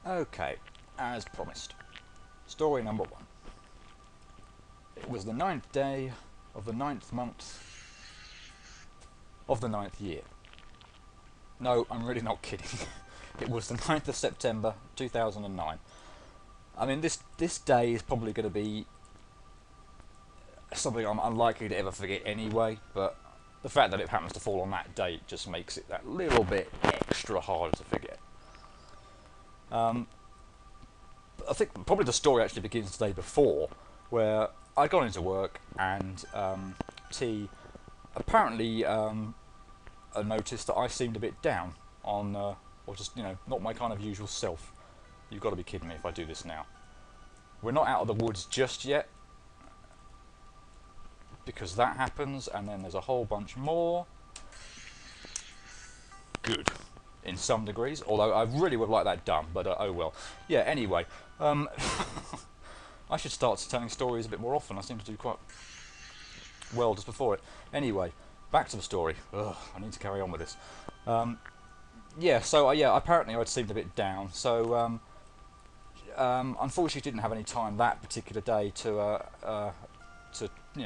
Okay, as promised. Story number one. It was the ninth day of the ninth month of the ninth year. No, I'm really not kidding. It was the 9th of September 2009. I mean, this day is probably going to be something I'm unlikely to ever forget anyway, but the fact that it happens to fall on that date just makes it that little bit extra hard to forget. I think probably the story actually begins the day before, where I'd gone into work and T apparently noticed that I seemed a bit down on, or just, not my kind of usual self. You've got to be kidding me if I do this now. We're not out of the woods just yet, because that happens, and then there's a whole bunch more. Good. In some degrees, although I really would like that done, but oh well. Yeah, anyway, I should start telling stories a bit more often. I seem to do quite well just before it. Anyway, back to the story. Ugh, I need to carry on with this. Yeah, so yeah, apparently I'd seemed a bit down, so unfortunately didn't have any time that particular day to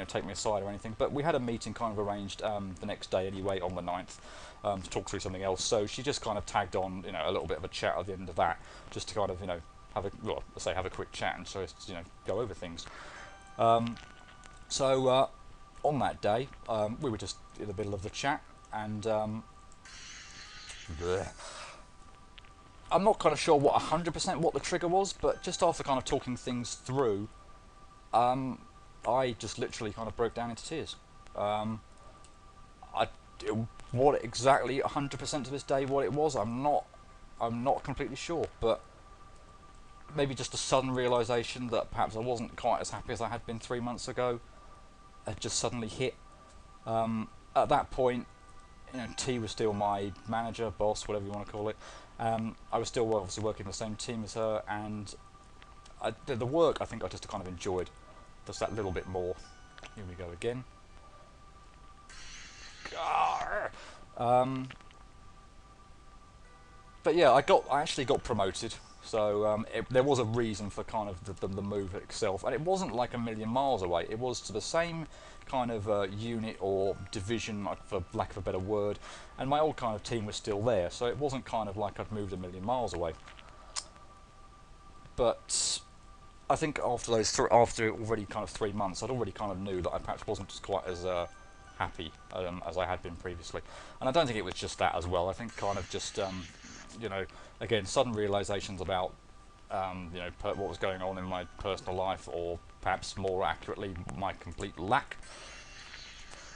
take me aside or anything, but we had a meeting kind of arranged the next day anyway, on the 9th, to talk through something else. So she just kind of tagged on, a little bit of a chat at the end of that, just to kind of, have a quick chat and so go over things. So on that day, we were just in the middle of the chat, and I'm not kind of sure what 100% what the trigger was, but just after kind of talking things through, I just literally kind of broke down into tears. What exactly 100% to this day what it was, I'm not completely sure, but maybe just a sudden realisation that perhaps I wasn't quite as happy as I had been 3 months ago had just suddenly hit. At that point, T was still my manager, boss, whatever you want to call it. I was still obviously working in the same team as her, and the work I think I just kind of enjoyed just that little bit more. Here we go again. But yeah, I actually got promoted, so there was a reason for kind of the move itself, and it wasn't like a million miles away. It was to the same kind of unit or division, for lack of a better word, and my old kind of team was still there, so it wasn't kind of like I'd moved a million miles away. But I think after after already kind of 3 months, I'd already kind of knew that I perhaps wasn't just quite as happy as I had been previously, and I don't think it was just that as well. I think kind of just again, sudden realisations about what was going on in my personal life, or perhaps more accurately, my complete lack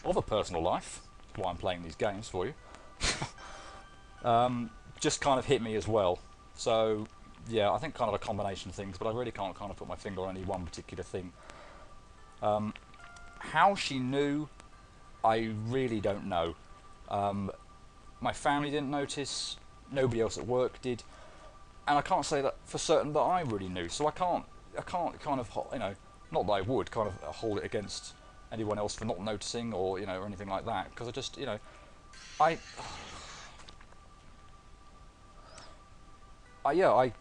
of a personal life. That's why I'm playing these games for you. Just kind of hit me as well. So yeah, I think kind of a combination of things, but I really can't kind of put my finger on any one particular thing. How she knew, I really don't know. My family didn't notice, nobody else at work did, and I can't say that for certain that I really knew. So I can't kind of, not that I would kind of hold it against anyone else for not noticing, or or anything like that, because I just I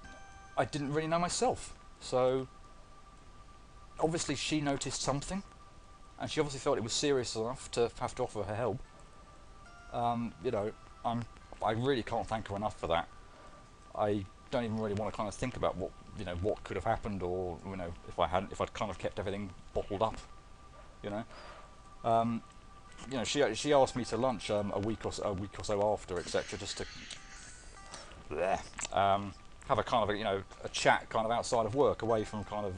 didn't really know myself. So obviously she noticed something, and she obviously felt it was serious enough to have to offer her help. I really can't thank her enough for that. I don't even really want to kind of think about what could have happened, or if I'd kind of kept everything bottled up. She asked me to lunch a week or so after, etc., just to have a kind of a chat kind of outside of work, away from kind of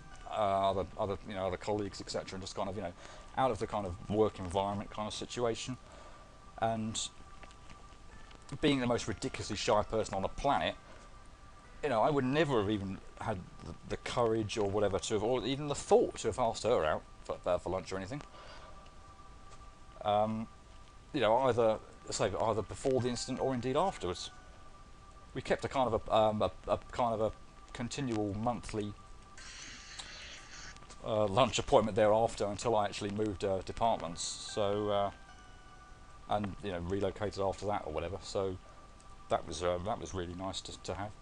other colleagues, etc., and just kind of out of the kind of work environment kind of situation. And being the most ridiculously shy person on the planet, I would never have even had the courage or whatever to have, or even the thought to have asked her out for lunch or anything. Either before the incident or indeed afterwards. We kept a kind of a continual monthly lunch appointment thereafter, until I actually moved departments. So and relocated after that or whatever. So that was really nice to have.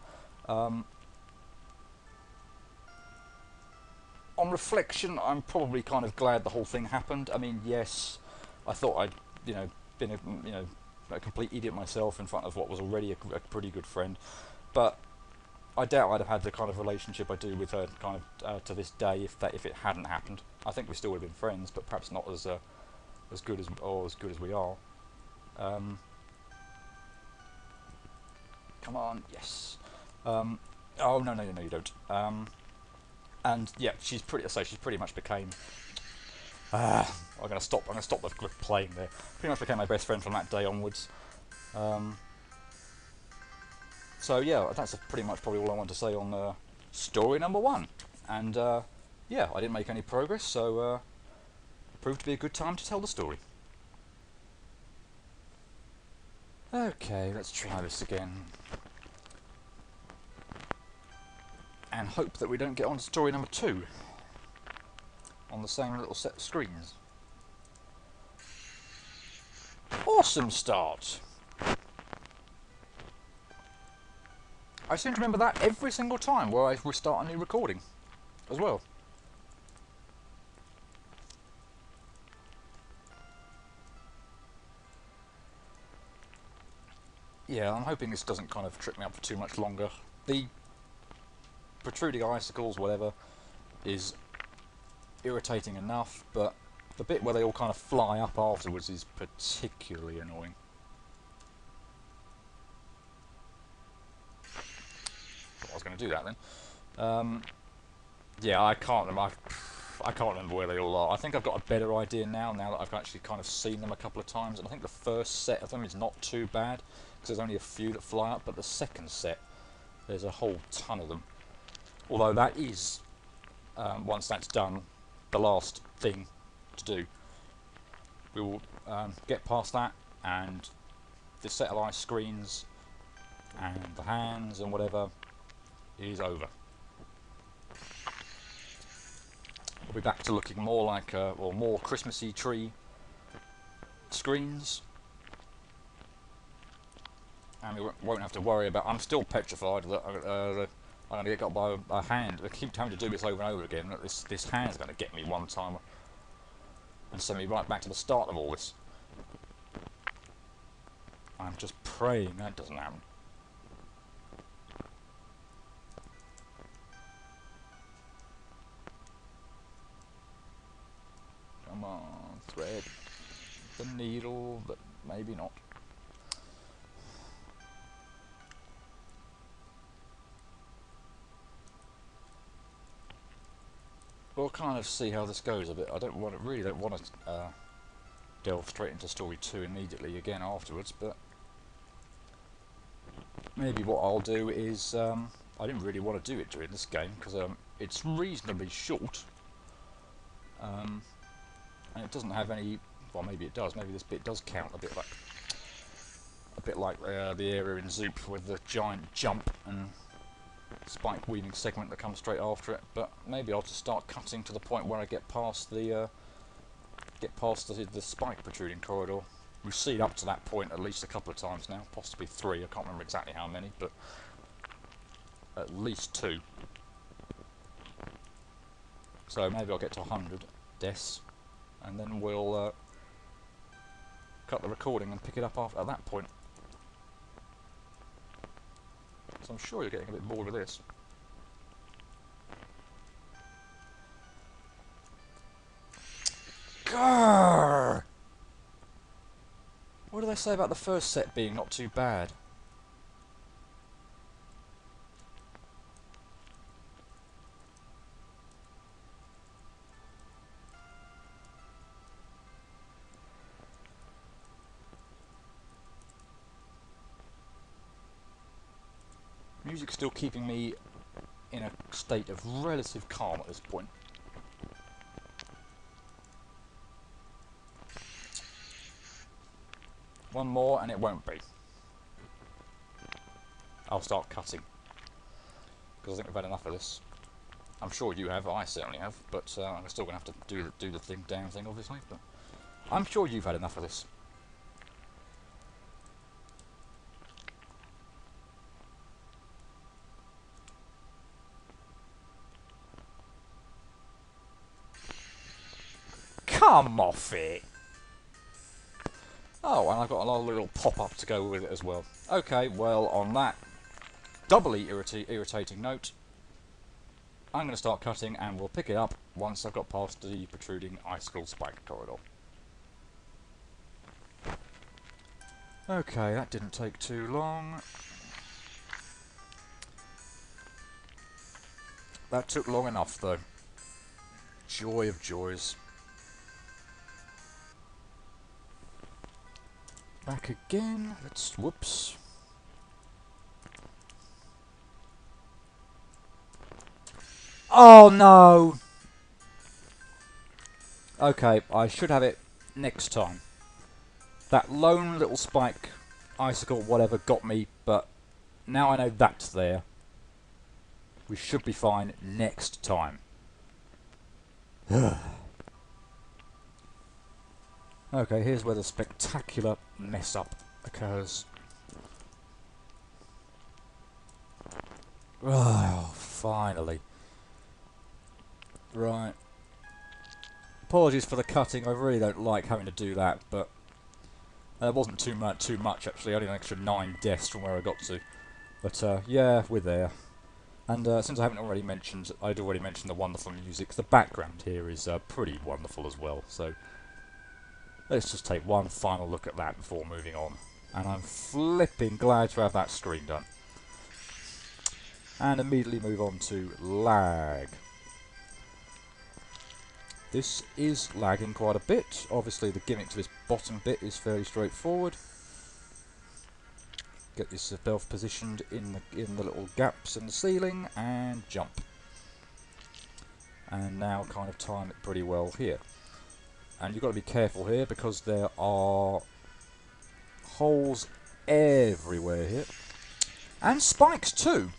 on reflection, I'm probably kind of glad the whole thing happened. I mean, yes, I thought I'd, been a complete idiot myself in front of what was already a pretty good friend, but I doubt I'd have had the kind of relationship I do with her kind of to this day if it hadn't happened. I think we still would have been friends, but perhaps not as good as we are. Come on, yes. Oh no, you don't. And yeah, she's pretty much became. I'm gonna stop the playing there. Pretty much became my best friend from that day onwards. So yeah, that's pretty much probably all I want to say on story number 1. And yeah, I didn't make any progress, so it proved to be a good time to tell the story. Okay, let's try this again. And hope that we don't get on to story number 2 on the same little set of screens. Awesome start! I seem to remember that every single time where I restart a new recording as well. Yeah, I'm hoping this doesn't kind of trip me up for too much longer. The protruding icicles, whatever, is irritating enough, but the bit where they all kind of fly up afterwards is particularly annoying. I was going to do that then. Yeah, I can't remember where they all are. I think I've got a better idea now that I've actually kind of seen them a couple of times, and I think the first set of them is not too bad, because there's only a few that fly up, but the second set, there's a whole ton of them. Although that is, once that's done, the last thing to do. We will get past that, and the set of ice screens, and the hands, and whatever, is over. We'll be back to looking more like, or more Christmassy tree screens. And we won't have to worry about... I'm still petrified that I'm going to get got by a hand. I keep having to do this over and over again. This hand's going to get me one time and send me right back to the start of all this. I'm just praying that doesn't happen. Come on, thread the needle, but maybe not. We'll kind of see how this goes a bit. I really don't want to delve straight into story 2 immediately again afterwards, but maybe what I'll do is I didn't really want to do it during this game because it's reasonably short, and it doesn't have any. Well, maybe it does. Maybe this bit does count a bit like the area in Zoop with the giant jump and spike weaving segment that comes straight after it. But maybe I'll just start cutting to the point where I get past the spike protruding corridor. We've seen up to that point at least a couple of times now, possibly 3. I can't remember exactly how many, but at least 2. So maybe I'll get to 100 deaths, and then we'll cut the recording and pick it up at that point. So I'm sure you're getting a bit bored with this. Grrr! What do they say about the first set being not too bad? Music's still keeping me in a state of relative calm at this point. One more and it won't be. I'll start cutting, because I think we've had enough of this. I'm sure you have, I certainly have, but I'm still going to have to do the thing down thing, obviously, but I'm sure you've had enough of this. come off it! Oh, and I've got another little pop-up to go with it as well. Okay, well, on that doubly irritating note, I'm going to start cutting, and we'll pick it up once I've got past the protruding icicle spike corridor. Okay, that didn't take too long. That took long enough, though. Joy of joys. Back again. Let's... whoops. Oh, no! Okay, I should have it next time. That lone little spike, icicle, whatever, got me, but now I know that's there. We should be fine next time. Okay, here's where the spectacular mess-up occurs. Oh, finally. Right. Apologies for the cutting, I really don't like having to do that, but... it wasn't too much actually, only an extra 9 deaths from where I got to. But yeah, we're there. And since I haven't already mentioned, I'd already mentioned the wonderful music, the background here is pretty wonderful as well, so... let's just take one final look at that before moving on. And I'm flipping glad to have that screen done. And immediately move on to lag. This is lagging quite a bit. Obviously the gimmick to this bottom bit is fairly straightforward. Get yourself positioned in the little gaps in the ceiling and jump. And now kind of time it pretty well here. And you've got to be careful here because there are holes everywhere here. And spikes too.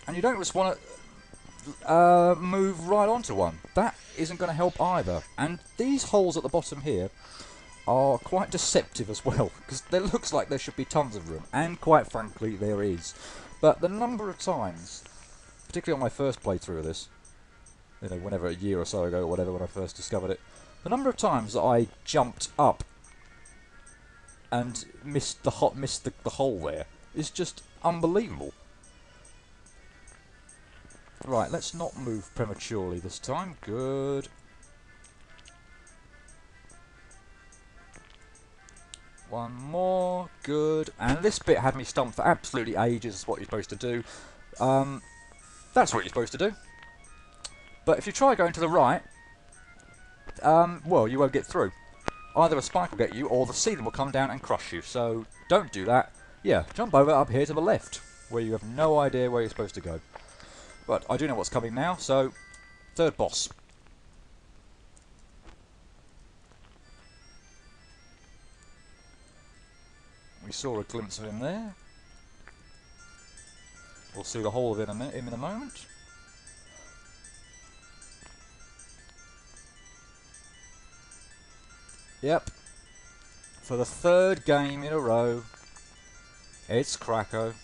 And you don't just want to move right onto one. That isn't going to help either. And these holes at the bottom here are quite deceptive as well, because there looks like there should be tons of room, and quite frankly there is. But the number of times, particularly on my first playthrough of this, you know, whenever, a year or so ago or whatever, when I first discovered it, the number of times that I jumped up and missed the hole there is just unbelievable. Right, let's not move prematurely this time. Good. One more. Good. And this bit had me stumped for absolutely ages. Is what you're supposed to do. That's what you're supposed to do. But if you try going to the right, well, you won't get through. Either a spike will get you, or the ceiling will come down and crush you. So don't do that. Yeah, jump over up here to the left, where you have no idea where you're supposed to go. But I do know what's coming now, so third boss. We saw a glimpse of him there. We'll see the whole of him in a moment. Yep. For the third game in a row, it's Krakow.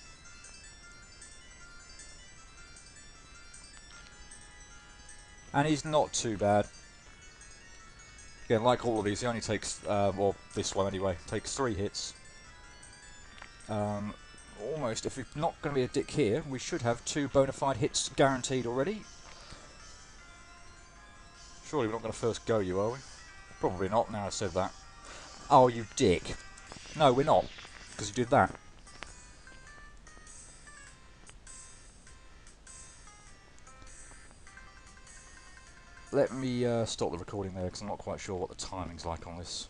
And he's not too bad. Again, like all of these, he only takes, well, this one anyway, takes 3 hits. Almost, if we're not going to be a dick here, we should have 2 bona fide hits guaranteed already. Surely we're not going to first go you, are we? Probably not, now I said that. Oh, you dick. No, we're not, because you did that. Let me stop the recording there, because I'm not quite sure what the timing's like on this.